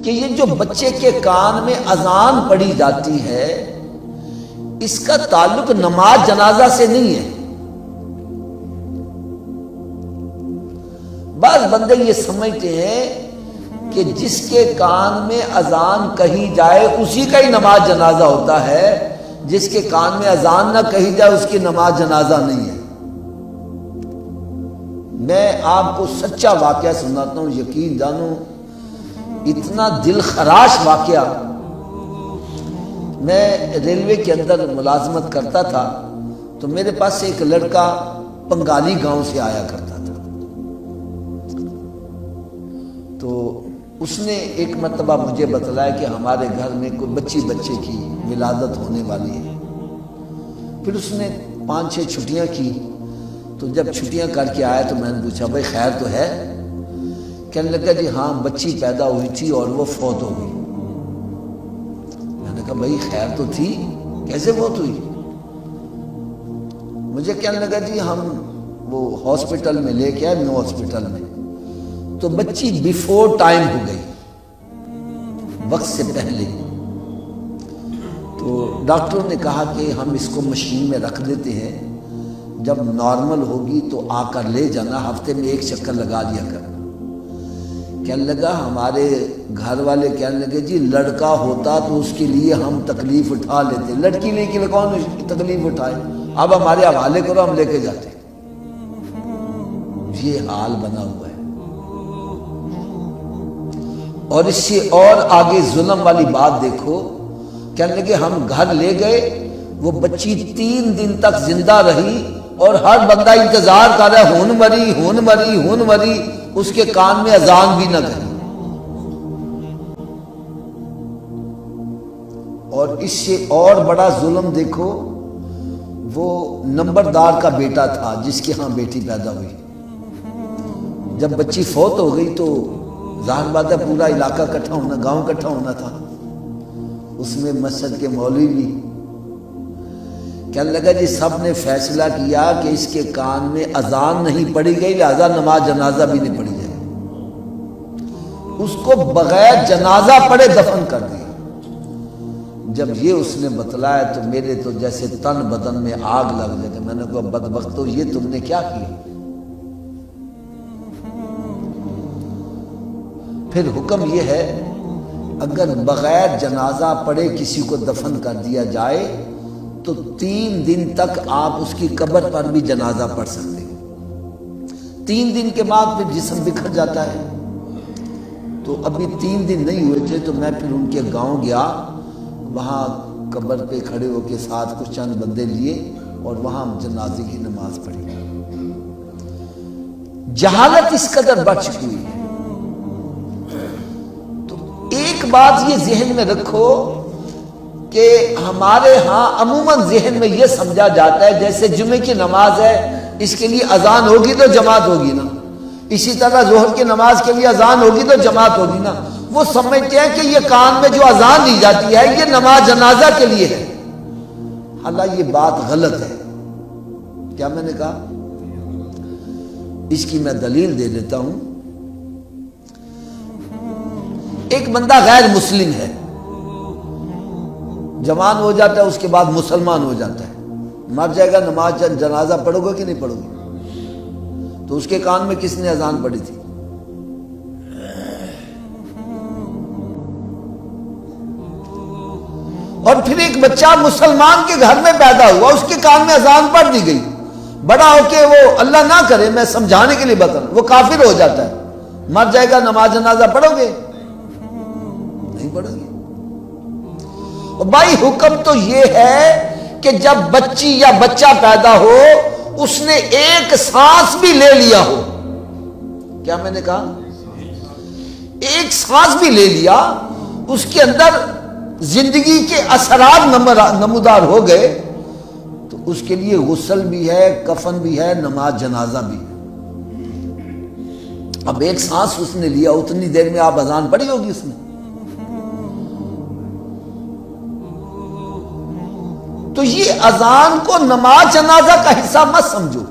کہ یہ جو بچے کے کان میں اذان پڑھی جاتی ہے اس کا تعلق نماز جنازہ سے نہیں ہے۔ بعض بندے یہ سمجھتے ہیں کہ جس کے کان میں اذان کہی جائے اسی کا ہی نماز جنازہ ہوتا ہے، جس کے کان میں اذان نہ کہی جائے اس کی نماز جنازہ نہیں ہے۔ میں آپ کو سچا واقعہ سناتا ہوں، یقین جانو اتنا دل خراش واقعہ۔ میں ریلوے کے اندر ملازمت کرتا تھا تو میرے پاس ایک لڑکا پنگالی گاؤں سے آیا کرتا تھا، تو اس نے ایک مرتبہ مجھے بتلایا کہ ہمارے گھر میں کوئی بچے کی ولادت ہونے والی ہے۔ پھر اس نے 5-6 چھٹیاں کی، تو جب چھٹیاں کر کے آیا تو میں نے پوچھا بھائی خیر تو ہے؟ کہنے لگا جی ہاں بچی پیدا ہوئی تھی اور وہ فوت ہو گئی۔ میں نے کہا بھائی خیر تو تھی، کیسے فوت ہوئی؟ مجھے کہنے لگا جی ہم وہ ہاسپٹل میں لے کے آئے، نیو ہاسپٹل میں، تو بچی بیفور ٹائم ہو گئی، وقت سے پہلے۔ تو ڈاکٹروں نے کہا کہ ہم اس کو مشین میں رکھ دیتے ہیں، جب نارمل ہوگی تو آ کر لے جانا، ہفتے میں 1 چکر لگا لیا کر۔ کہنے لگا ہمارے گھر والے کہنے لگے جی لڑکا ہوتا تو اس کے لیے ہم تکلیف اٹھا لیتے، لڑکی لے کے کون تکلیف اٹھائے، اب ہمارے حوالے کرو ہم لے کے جاتے۔ یہ حال بنا ہوا ہے۔ اور اس سے اور آگے ظلم والی بات دیکھو، کہنے لگے ہم گھر لے گئے، وہ بچی 3 دن تک زندہ رہی اور ہر بندہ انتظار کر رہا ہے ہون مری، اس کے کان میں اذان بھی نہ گئی۔ اور اس سے اور بڑا ظلم دیکھو، وہ نمبردار کا بیٹا تھا جس کے ہاں بیٹی پیدا ہوئی، جب بچی فوت ہو گئی تو ظاہر بات ہے پورا علاقہ اکٹھا ہونا، گاؤں اکٹھا ہونا تھا، اس میں مسجد کے مولوی بھی۔ کہنے لگا جی سب نے فیصلہ کیا کہ اس کے کان میں اذان نہیں پڑھی گئی لہذا نماز جنازہ بھی نہیں پڑھی جائے، اس کو بغیر جنازہ پڑھے دفن کر دیا۔ جب یہ اس نے بتلایا تو میرے تو جیسے تن بدن میں آگ لگ جائے، میں نے کہا بدبختو یہ تم نے کیا کیا؟ پھر حکم یہ ہے اگر بغیر جنازہ پڑھے کسی کو دفن کر دیا جائے تو 3 دن تک آپ اس کی قبر پر بھی جنازہ پڑھ سکتے ہیں۔ 3 دن کے بعد پھر جسم بکھر جاتا ہے۔ تو ابھی 3 دن نہیں ہوئے تھے تو میں پھر ان کے گاؤں گیا، وہاں قبر پہ کھڑے ہو کے ساتھ کچھ چند بندے لیے اور وہاں جنازے کی نماز پڑھی۔ جہالت اس قدر بڑھ چکی ہوئی ہے۔ تو ایک بات یہ ذہن میں رکھو کہ ہمارے ہاں عموماً ذہن میں یہ سمجھا جاتا ہے جیسے جمعے کی نماز ہے اس کے لیے اذان ہوگی تو جماعت ہوگی نا، اسی طرح ظہر کی نماز کے لیے اذان ہوگی تو جماعت ہوگی نا۔ وہ سمجھتے ہیں کہ یہ کان میں جو اذان دی جاتی ہے یہ نماز جنازہ کے لیے ہے، حالانکہ یہ بات غلط ہے۔ کیا میں نے کہا؟ اس کی میں دلیل دے دیتا ہوں۔ ایک بندہ غیر مسلم ہے، جوان ہو جاتا ہے، اس کے بعد مسلمان ہو جاتا ہے، مر جائے گا، نماز جنازہ پڑھو گے کہ نہیں پڑھو گے؟ تو اس کے کان میں کس نے اذان پڑھی تھی؟ اور پھر ایک بچہ مسلمان کے گھر میں پیدا ہوا، اس کے کان میں اذان پڑھ دی گئی، بڑا ہو کے وہ اللہ نہ کرے میں سمجھانے کے لیے بتا رہا ہوں، وہ کافر ہو جاتا ہے، مر جائے گا، نماز جنازہ پڑھو گے؟ نہیں پڑھو گے۔ بھائی حکم تو یہ ہے کہ جب بچی یا بچہ پیدا ہو اس نے ایک سانس بھی لے لیا ہو، کیا میں نے کہا؟ ایک سانس بھی لے لیا، اس کے اندر زندگی کے اثرات نمودار ہو گئے تو اس کے لیے غسل بھی ہے، کفن بھی ہے، نماز جنازہ بھی ہے۔ اب ایک سانس اس نے لیا، اتنی دیر میں آپ اذان پڑھی ہوگی اس نے؟ تو یہ اذان کو نماز جنازہ کا حصہ مت سمجھو۔